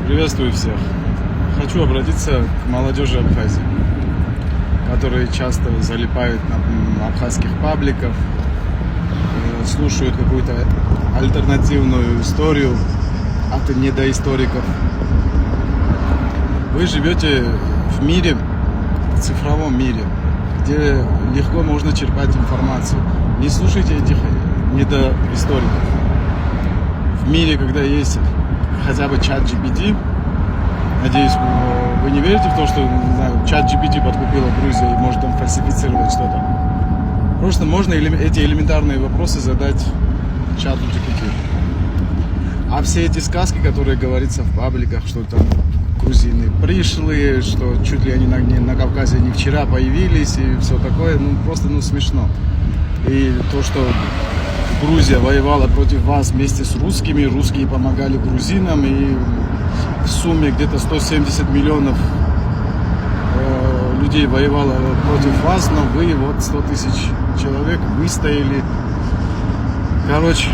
Приветствую всех. Хочу обратиться к молодежи Абхазии, которые часто залипают на абхазских пабликах, слушают какую-то альтернативную историю от недоисториков. Вы живете в мире, в цифровом мире, где легко можно черпать информацию. Не слушайте этих недоисториков. В мире, когда есть хотя бы чат GPT, надеюсь, вы не верите в то, что, не знаю, чат GPT подкупила Грузию и может там фальсифицировать что-то. Просто можно эти элементарные вопросы задать чату GPT. А все эти сказки, которые говорятся в пабликах, что там грузины пришлые, что чуть ли они на Кавказе не вчера появились и все такое, просто смешно. И то, что Грузия воевала против вас вместе с русскими, русские помогали грузинам, и в сумме где-то 170 миллионов людей воевало против вас, но вы 100 тысяч человек выстояли. Короче,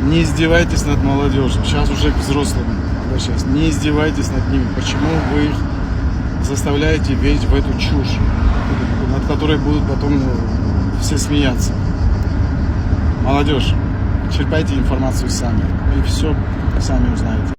не издевайтесь над молодежью, сейчас уже к взрослым обращаюсь, не издевайтесь над ними. Почему вы их заставляете верить в эту чушь, над которой будут потом все смеяться? Молодежь, черпайте информацию сами, и все сами узнаете.